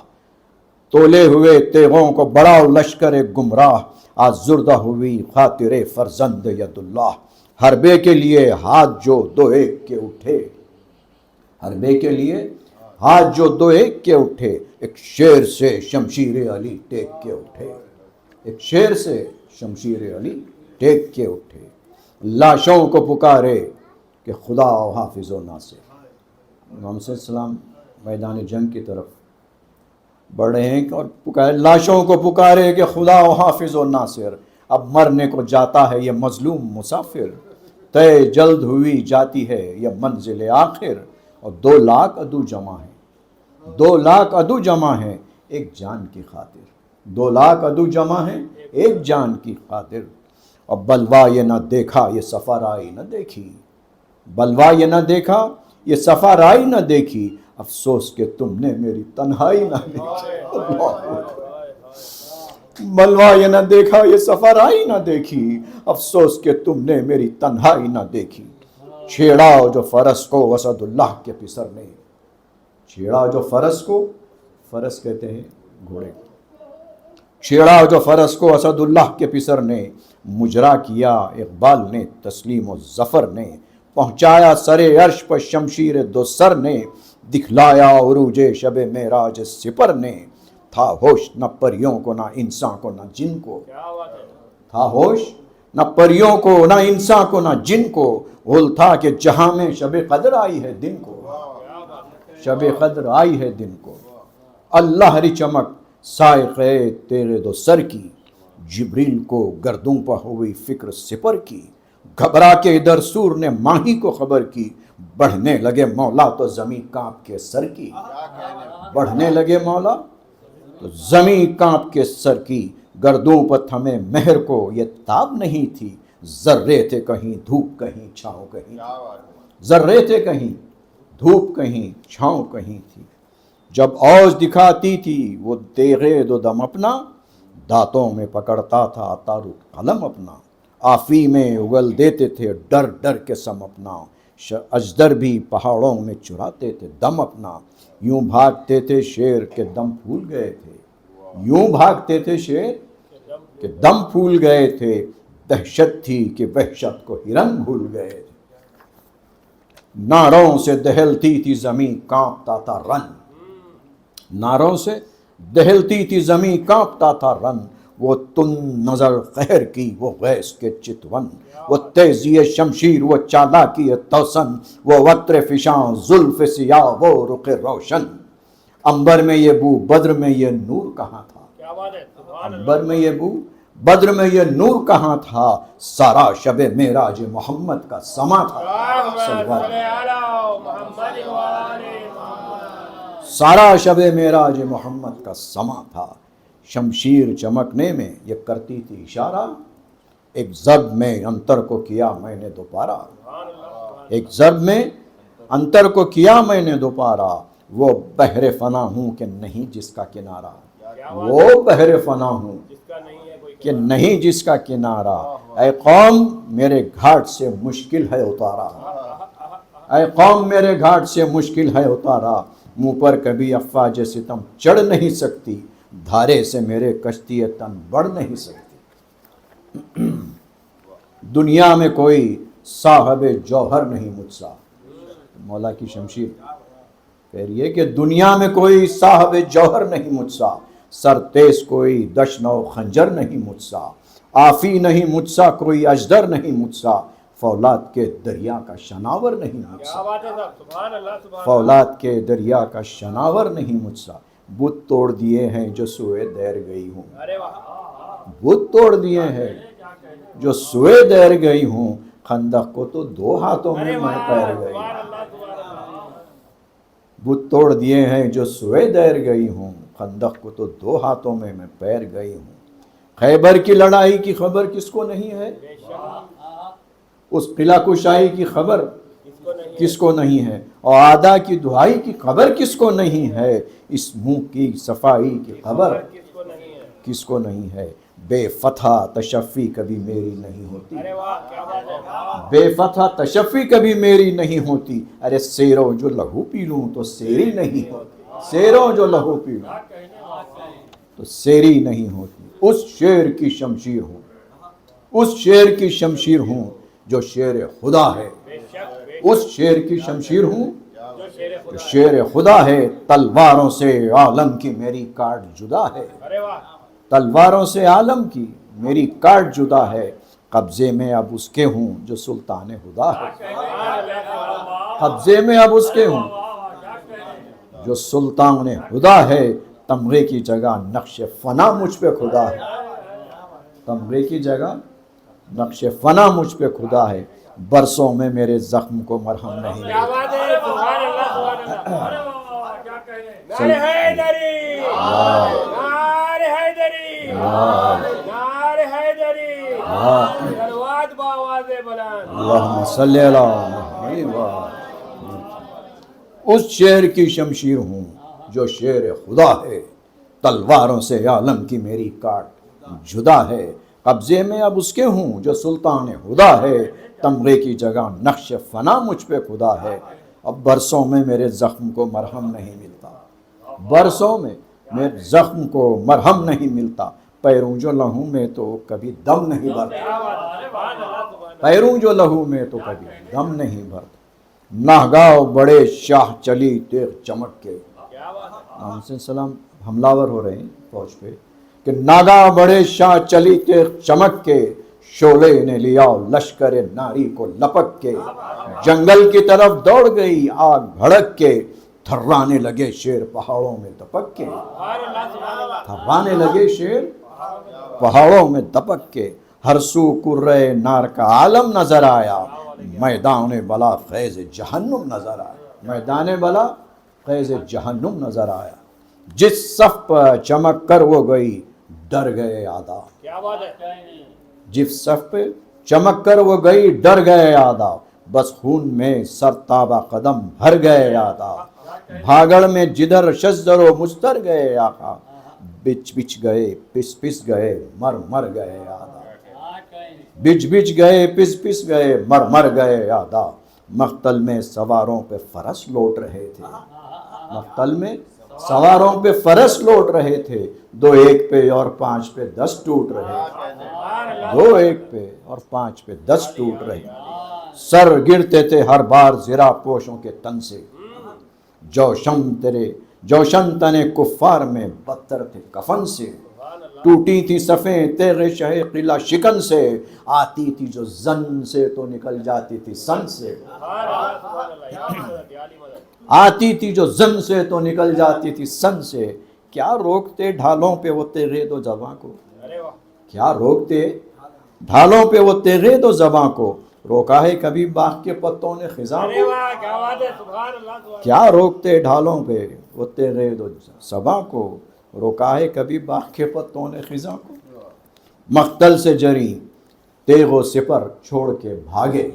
تولے ہوئے تیغوں کو بڑھاؤ لشکر گمراہ، آزردہ ہوئی خاطر فرزند ید اللہ، حربے کے لیے ہاتھ جو دو ایک کے اٹھے، حربے کے لیے ہاتھ جو دو ایک کے اٹھے، ایک شیر سے شمشیر علی ٹیک کے اٹھے، ایک شیر سے شمشیر علی ٹیک کے اٹھے، لاشوں کو پکارے کہ خدا و حافظ و ناصر۔ امام صلی اللہ علیہ وسلم میدان جنگ کی طرف بڑھ رہے ہیں اور پکارے، لاشوں کو پکارے کہ خدا و حافظ و ناصر، اب مرنے کو جاتا ہے یہ مظلوم مسافر، طے جلد ہوئی جاتی ہے یہ منزل آخر، اور 2 لاکھ عدو جمع ہیں، 2 لاکھ عدو جمع ہیں ایک جان کی خاطر، 2 لاکھ عدو جمع ہیں ایک جان کی خاطر، اور بلوا یہ نہ دیکھا یہ سفرائی نہ دیکھی، بلوا یہ نہ دیکھا یہ سفرائی نہ دیکھی، افسوس کہ تم نے میری تنہائی نہ دیکھی، بلوا یہ نہ دیکھا یہ سفرائی نہ دیکھی، افسوس کہ تم نے میری تنہائی نہ دیکھی، چھیڑا جو فرس کو اسد اللہ کے پسر نے، چھیڑا جو فرس کو، فرس کہتے ہیں گھوڑے کو، چھیڑا جو فرس کو اسد اللہ کے پسر نے، مجرا کیا اقبال نے تسلیم و ظفر نے، پہنچایا سر عرش پر شمشیر دو سر نے، دکھلایا عروج شب معراج سپر نے، تھا ہوش نہ پریوں کو نہ انسان کو نہ جن کو، تھا ہوش نہ پریوں کو نہ انسان کو نہ جن کو، غل تھا کہ جہاں میں شب قدر آئی ہے دن کو، شب قدر آئی ہے دن کو، اللہ ہری چمک سائقے تیرے دو سر کی، جبریل کو گردوں پر ہوئی فکر سپر کی، گھبرا کے ادھر سور نے ماہی کو خبر کی، بڑھنے لگے مولا تو زمین کانپ کے سر کی، بڑھنے لگے مولا تو زمین کانپ کے سر کی، گردوں پر تھمے مہر کو یہ تاب نہیں تھی، ذرے تھے کہیں دھوپ کہیں چھاؤں کہیں تھی، ذرے تھے کہیں دھوپ کہیں چھاؤں کہیں تھی، جب اوج دکھاتی تھی وہ تیغے دو دم اپنا، دانتوں میں پکڑتا تھا تارو قلم اپنا، آفی میں اگل دیتے تھے ڈر ڈر کے سم اپنا، اجدر بھی پہاڑوں میں چراتے تھے دم اپنا، یوں بھاگتے تھے شیر کے دم پھول گئے تھے، یوں بھاگتے تھے شیر کہ دم پھول گئے تھے، دہشت تھی کہ وحشت کو ہرن بھول گئے تھے، ناروں سے دہلتی تھی زمین کانپتا تھا رن، ناروں سے دہلتی تھی زمین کانپتا تھا رن، وہ تن نظر قہر کی وہ غیث کے چتون، وہ تیزی شمشیر وہ چالاکی توسن، وہ وطر فشاں زلف سیاہ وہ رخ روشن، انبر میں یہ بو بدر میں یہ نور کہاں تھا، انبر میں یہ بو بدر میں یہ نور کہاں تھا، سارا شب معراج محمد کا سما تھا، سارا شب معراج محمد کا سما تھا، شمشیر چمکنے میں یہ کرتی تھی اشارہ، ایک ضرب میں انتر کو کیا میں نے دوپارہ، ایک ضرب میں انتر کو کیا میں نے دوپارہ، وہ بحر فنا ہوں کہ نہیں جس کا کنارہ، وہ بحر فنا ہوں کہ نہیں جس کا کنارہ، اے قوم میرے گھاٹ سے مشکل ہے اتارا، اے قوم میرے گھاٹ سے مشکل ہے اتارا، منہ پر کبھی افواج ستم چڑھ نہیں سکتی، دھارے سے میرے کشتی تن بڑھ نہیں سکتی، دنیا میں کوئی صاحب جوہر نہیں مجھ سا، مولا کی شمشیر پھر یہ کہ دنیا میں کوئی صاحب جوہر نہیں مجھ سا، سر تیز کوئی دشن و خنجر نہیں مجھ سا، آفی نہیں مجھ سا کوئی اجدر نہیں مجھ سا، فولاد کے دریا کا شناور نہیں مجھ سا، فولاد کے دریا کا شناور نہیں مجھ سا، بت توڑ دیے ہیں جو سوئے دیر گئی ہوں، بت توڑ دیے ہیں جو سوئے دیر گئی ہوں، خندق کو تو 2 ہاتھوں میں میں پیر گئی ہوں، بت توڑ دیے ہیں جو سوئے دیر گئی ہوں، خندق کو تو 2 ہاتھوں میں میں پیر گئی ہوں، خیبر کی لڑائی کی خبر کس کو نہیں ہے، اس قلعہ کشائی کی خبر کس کو نہیں ہے، اور آدھا کی دہائی کی خبر کس کو نہیں ہے، اس منہ کی صفائی کی خبر کس کو نہیں ہے، بے فتح تشفی کبھی میری نہیں ہوتی، بے فتح تشفی کبھی میری نہیں ہوتی، ارے سیروں جو لہو پی لوں تو سیری نہیں ہوتی، سیروں جو لہو پی لوں تو سیری نہیں ہوتی، اس شیر کی شمشیر ہوں، اس شیر کی شمشیر ہوں جو شیر خدا ہے، اس شیر کی شمشیر ہوں جو شیر خدا ہے، تلواروں سے عالم کی میری کاٹ جدا ہے، تلواروں سے عالم کی میری کاٹ جدا ہے، قبضے میں اب اس کے ہوں جو سلطان خدا ہے، قبضے میں اب اس کے ہوں جو سلطان خدا ہے، تمغے کی جگہ نقش فنا مجھ پہ خدا ہے، تمغے کی جگہ نقش فنا مجھ پہ خدا ہے، برسوں میں میرے زخم کو مرہم نہیں ملتا، اللہم صلی اللہ علیہ وسلم، اس شیر کی شمشیر ہوں جو شیر خدا ہے، تلواروں سے عالم کی میری کاٹ جدا ہے، قبضے میں اب اس کے ہوں جو سلطان خدا ہے، تمغے کی جگہ نقش فنا مجھ پہ خدا ہے، اب برسوں میں میرے زخم کو مرہم نہیں ملتا، برسوں میں میرے زخم کو مرہم نہیں ملتا، پیروں جو لہو میں تو کبھی دم نہیں بھرتا، پیروں جو لہو میں تو کبھی دم نہیں بھرتا، ناگاہ بڑے شاہ چلی تیغ چمک کے، علیہ السلام حملہ ور ہو رہے ہیں فوج پہ، کہ ناگاہ بڑے شاہ چلی تیغ چمک کے، شعلے نے لیا لشکر ناری کو لپک کے، جنگل کی طرف دوڑ گئی آگ بھڑک کے، تھرانے لگے شیر پہاڑوں میں دپک کے، تھرانے لگے شیر پہاڑوں میں دپک کے، ہر سو کرے نار کا عالم نظر آیا، میدان بلا خیز جہنم نظر آیا، میدان بلا خیز جہنم نظر آیا، جس صف پر چمک کر وہ گئی ڈر گئے آدھا، جس صف پہ چمک کر وہ گئی ڈر گئے آدھا، بس خون میں سر تابہ قدم بھر گئے آدھا، بھاگڑ میں جدھر شزر و مستر گئے آقا، بچ بچ گئے پس پس گئے مر مر گئے آدھا، بچ بچ گئے پس پس گئے مر مر گئے آدھا، مقتل میں سواروں پہ فرس لوٹ رہے تھے، مقتل میں سواروں پہ فرس لوٹ رہے تھے، 2 ایک پہ اور 5 پہ 10 ٹوٹ رہے تھے، 2 ایک پہ اور 5 پہ 10 ٹوٹ رہے، سر گرتے تھے ہر بار زرا پوشوں کے تن سے، جوشن تنے کفار میں بدتر تھے کفن سے، ٹوٹی تھی صفیں تیغ شہ قلعہ شکن سے، آتی تھی جو زن سے تو نکل جاتی تھی سن سے، آتی تھی جو زن سے تو نکل جاتی تھی سن سے، کیا روکتے ڈھالوں پہ وہ تیغے دو زباں کو، کیا روکتے ڈھالوں پہ وہ تیغے دو زباں کو، روکا ہے کبھی باغ کے پتوں نے خزاں ارے کو؟ واہ کیا بات ہے سبحان اللہ سبحان کیا روکتے ڈھالوں پہ اتے گئے دو صبا کو؟ روکا ہے کبھی باغ کے پتوں نے خزاں کو؟ مقتل سے جری تیغ و سپر چھوڑ کے بھاگے،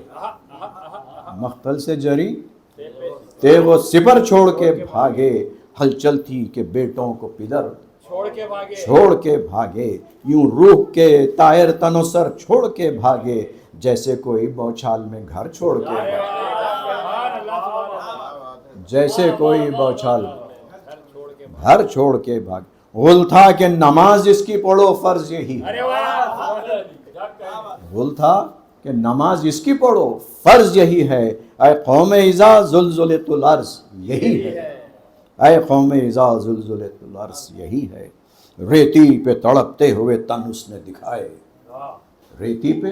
مقتل سے جری تیغ و سپر چھوڑ کے بھاگے، ہلچل تھی کہ بیٹوں کو پدر چھوڑ کے بھاگے چھوڑ کے بھاگے، یوں روح کے طائر تن و سر چھوڑ کے بھاگے، جیسے کوئی بوچھال میں گھر چھوڑ کے بھاگے، سبحان اللہ سبحان اللہ جیسے کوئی بوچھال گھر چھوڑ کے بھاگے۔ غل تھا کہ نماز اس کی پڑھو فرض یہی ہے، ارے واہ سبحان اللہ غل تھا کہ نماز اس کی پڑھو فرض یہی ہے، اے قوم اذا زلزلت الارض یہی ہے، اے قوم اذا زلزلت الارض یہی ہے۔ ریتی پہ تڑپتے ہوئے تن اس نے دکھائے، ریتی پہ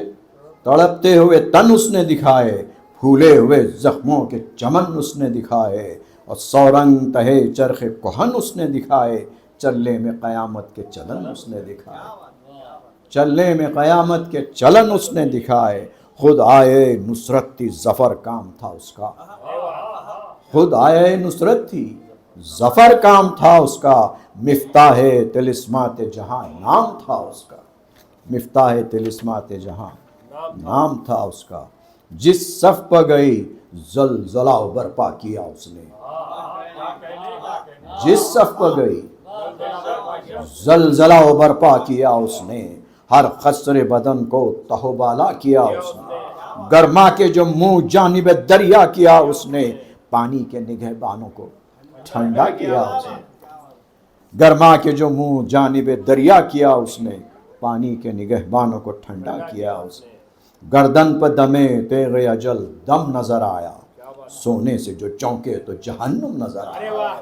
تڑپتے ہوئے تن اس نے دکھائے، پھولے ہوئے زخموں کے چمن اس نے دکھائے، اور سورنگ تہے چرخ کہن اس نے دکھائے، چلنے میں قیامت کے چلن اس نے دکھائے، چلنے میں قیامت کے چلن اس نے دکھائے۔ خود آئے نصرت تھی ظفر کام تھا اس کا، خود آئے نصرت تھی ظفر کام تھا اس کا، مفتاح طلسمات جہاں نام تھا اس کا، مفتاح طلسمات جہاں نام تھا اس کا۔ جس صف پر گئی زلزلہ برپا کیا اس نے، جس صف پر گئی زلزلہ برپا کیا اس نے، ہر خسر بدن کو تہو بالا کیا اس نے، گرما کے جو منہ جانب دریا کیا اس نے، پانی کے نگہبانوں کو ٹھنڈا کیا اس نے، گرما کے جو منہ جانب دریا کیا اس نے، پانی کے نگہبانوں کو ٹھنڈا کیا اس نے۔ گردن پر دمے تیغ اجل دم نظر آیا، سونے سے جو چونکے تو جہنم نظر آیا،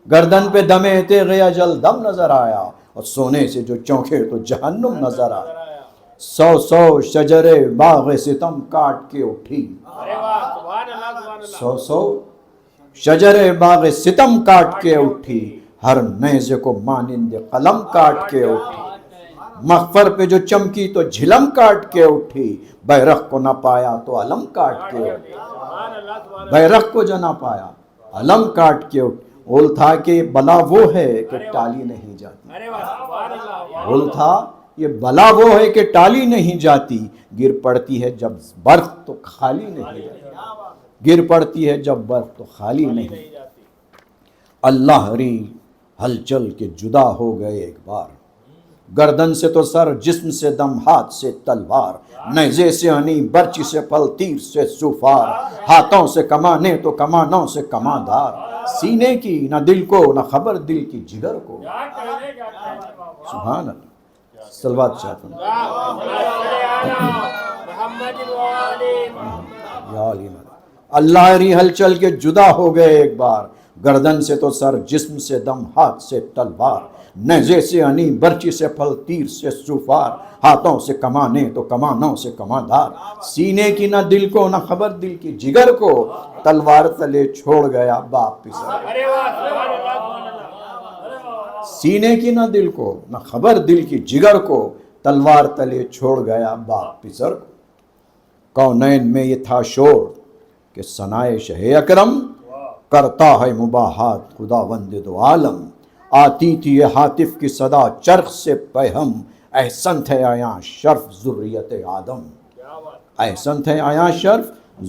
گردن پہ دمے تیغ اجل دم نظر آیا، اور سونے سے جو چونکے تو جہنم نظر آیا۔ سو سو شجر باغ ستم کاٹ کے اٹھی، ارے واہ سبحان اللہ سبحان اللہ سو سو شجر باغ ستم کاٹ کے اٹھی، ہر نیزے کو مانند قلم کاٹ کے اٹھی، مغفر پہ جو چمکی تو جھلم کاٹ کے اٹھی، بیرق کو نہ پایا تو علم کاٹ کے اٹھی، بیرق کو جو نہ پایا علم کاٹ کے اٹھی۔ غل تھا کہ بلا وہ ہے کہ ٹالی نہیں جاتی، ارے واہ سبحان اللہ غل تھا یہ بلا وہ ہے کہ ٹالی نہیں جاتی، گر پڑتی ہے جب برف تو خالی نہیں جاتی، گر پڑتی ہے جب برف تو خالی نہیں۔ اللہ ری ہلچل کے جدا ہو گئے ایک بار، گردن سے تو سر، جسم سے دم، ہاتھ سے تلوار، نیزے سے ہنی، برچی سے پھل، تیر سے سوفار، ہاتھوں سے کمانے تو کمانوں سے کماندار، سینے کی نہ دل کو نہ خبر دل کی جگر کو۔ سبحان اللہ، صلوات چاہتا ہوں محمد والی یا علی مدد۔ اللہ ری ہلچل کے جدا ہو گئے ایک بار، گردن سے تو سر، جسم سے دم، ہاتھ سے تلوار، نیزے سے ہنی، برچی سے پھل، تیر سے سوفار، ہاتھوں سے کمانے تو کمانوں سے کماندار، سینے کی نہ دل کو نہ خبر دل کی جگر کو، تلوار تلے چھوڑ گیا باپ پسر، ارے واہ سبحان اللہ سبحان اللہ سینے کی نہ دل کو نہ خبر دل کی جگر کو، تلوار تلے چھوڑ گیا باپ پسر کو۔ کونین میں یہ تھا شور کہ ثنائے شہ اکرم، کرتا ہے مباحات خداوند دو عالم، آتی تھی یہ ہاتف کی صدا چرخ سے پیہم، احسن تھے آیا شرف ذریت آدم، احسن تھے آیا شرف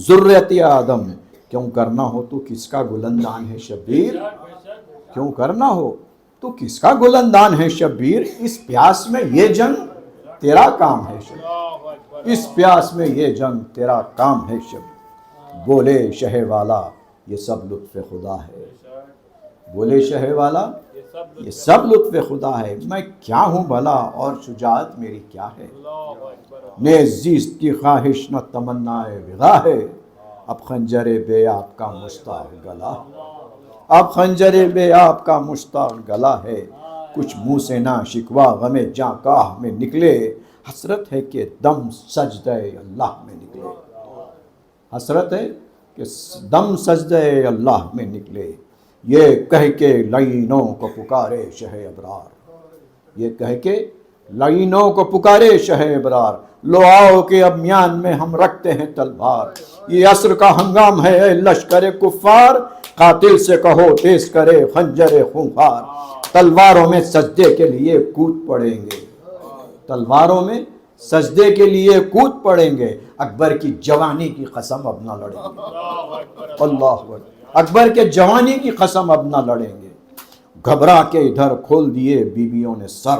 ذریت آدم۔ کیوں کرنا ہو تو کس کا گلندان ہے شبیر، کیوں کرنا ہو تو کس کا گلندان ہے شبیر، اس پیاس میں یہ جنگ تیرا کام ہے شبیر، اس پیاس میں یہ جنگ تیرا کام ہے شبیر۔ بولے شہ والا یہ سب لطف خدا ہے، بولے شہ والا یہ سب لطف خدا ہے، میں کیا ہوں بھلا اور شجاعت میری کیا ہے، نیز زیست کی خواہش نہ تمنا وغا ہے، اب خنجر بے آپ کا مشتاق گلا، اب خنجر بے آپ کا مشتاق گلا ہے، کچھ منہ سے نہ شکوا غم جاں کاہ میں نکلے، حسرت ہے کہ دم سجدہ اللہ میں نکلے، حسرت ہے کہ دم سجدہ اللہ میں نکلے، یہ کہہ کے لعینوں کو پکارے شہ ابرار، یہ کہہ کے لعینوں کو پکارے شہ ابرار، لو آؤ کہ اب میان میں ہم رکھتے ہیں تلوار، یہ عصر کا ہنگام ہے اے لشکر کفار، قاتل سے کہو تیز کرے خنجر خونخوار، تلواروں میں سجدے کے لیے کود پڑیں گے، تلواروں میں سجدے کے لیے کود پڑیں گے، اکبر کی جوانی کی قسم اب نہ لڑیں گے، اللہ اکبر، اکبر کے جوانی کی قسم اب نہ لڑیں گے، گھبرا کے ادھر کھول دیے بیویوں نے سر،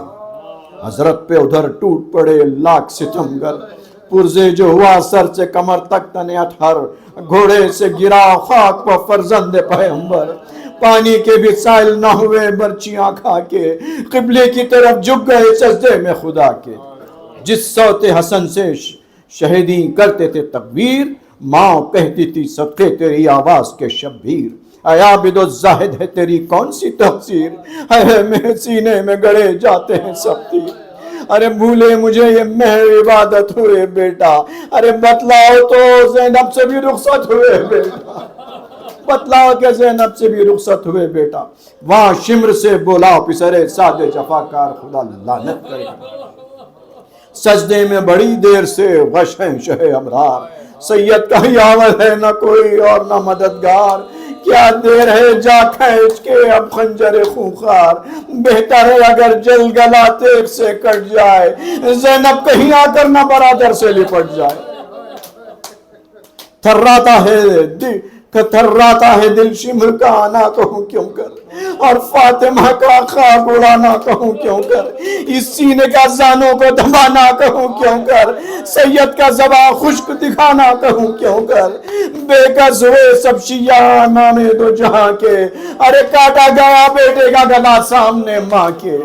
حضرت پہ ادھر ٹوٹ پڑے لاکھ ستمگر، پرزے جو ہوا سر سے کمر تک تنے اٹھر، گھوڑے سے گرا خاک پر فرزند پیغمبر، پانی کے بھی سائل نہ ہوئے برچیاں کھا کے، قبلے کی طرف جھک گئے سجدے میں خدا کے، جس صوت حسن سے شہیدی کرتے تھے تکبیر، ماں کہتی تھی صدقے تیری آواز کے شبیر، اے عابد الزاہد ہے تیری کون سی تقصیر، اے میرے سینے میں گڑے جاتے ہیں سب تیر، ارے بھولے مجھے یہ مہر عبادت ہوئے بیٹا، ارے بتلاؤ تو زینب سے بھی رخصت ہوئے بیٹا، بتلاؤ کہ زینب سے بھی رخصت ہوئے بیٹا، وہاں شمر سے بولا پسرے ساد جفاکار، خدا لعنت کرے، سجدے میں بڑی دیر سے غش ہیں شہ امرار، سید کا یاور ہے نہ کوئی اور نہ مددگار، کیا دیر ہے جا کھینچ کے اب خنجر خونخوار، بہتر ہے اگر جل گلا تیغ سے کٹ جائے، زینب کہیں آ کر نہ برادر سے لپٹ جائے، تھراتا ہے دل شمر کا آنا کہوں کیوں کر، اور فاطمہ کا خاک اڑانا کہوں کیوں کر، اس سینے کا زانوں کو دبانا کہوں کیوں کر، سید کا زباں خشک دکھانا کہوں کیوں کر، بے کس ہوئے سب شیعہ نام دو جہاں کے، ارے کاٹا گیا بیٹے کا گلا سامنے ماں کے،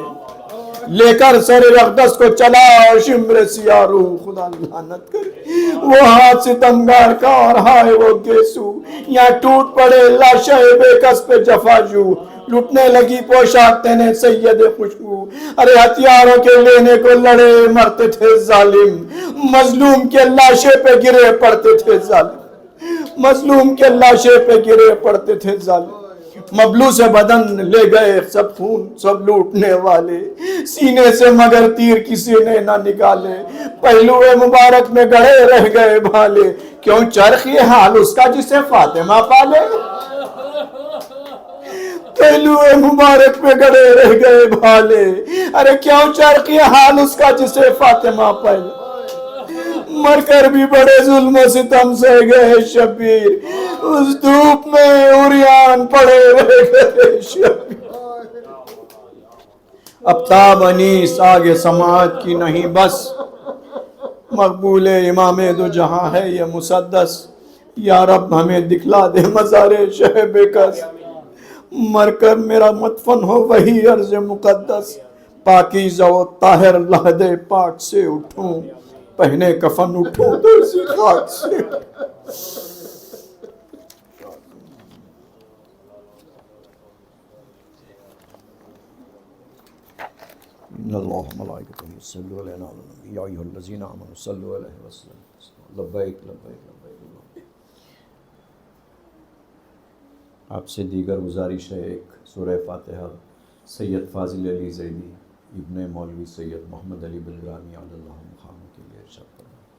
لے کر سر اقدس کو چلا شمر سیاہ روح، خدا لعنت کرے، وہ ہاتھ ستمگار کا اور ہائے وہ گیسو، یہاں ٹوٹ پڑے لاشے بے کس پہ جفاجو، لٹنے لگی پوشاک تینے سید خوشبو، ارے ہتھیاروں کے لینے کو لڑے مرتے تھے ظالم، مظلوم کے لاشے پہ گرے پڑتے تھے ظالم، مظلوم کے لاشے پہ گرے پڑتے تھے ظالم، مبلوس بدن لے گئے سب خون سب لوٹنے والے، سینے سے مگر تیر کسی نے نہ نکالے، پہلو مبارک میں گڑے رہ گئے بھالے، کیوں چرخ یہ حال اس کا جسے فاطمہ پالے، پہلو مبارک میں گڑے رہ گئے بھالے، ارے کیوں چرخ یہ حال اس کا جسے فاطمہ پالے، مر کر بھی بڑے ظلم و ستم سے گئے شبیر، اس دھوپ میں عریان پڑے رہ گئے شبیر، اب تاب انیس آگے سماعت کی نہیں بس، مقبول امام دو جہاں ہے یہ مسدس، یا رب ہمیں دکھلا دے مزار شہ بے کس، مر کر میرا مدفن ہو وہی عرض مقدس، پاکیزہ و طاہر لحد پاک سے اٹھوں، پہنے کفن اٹھوں تو اسی خاک سے، ان اللہ ملائکتہ یصلون علی النبی یا ایھا الذین آمنوا صلوا علیہ وسلم، لبیک لبیک لبیک۔ آپ سے دیگر گزارش ہے، ایک سورہ فاتحہ سید فاضل علی زیدی ابن مولوی سید محمد علی بلگرانی علی اللہ مقام کے لیے ارشاد فرمائیں۔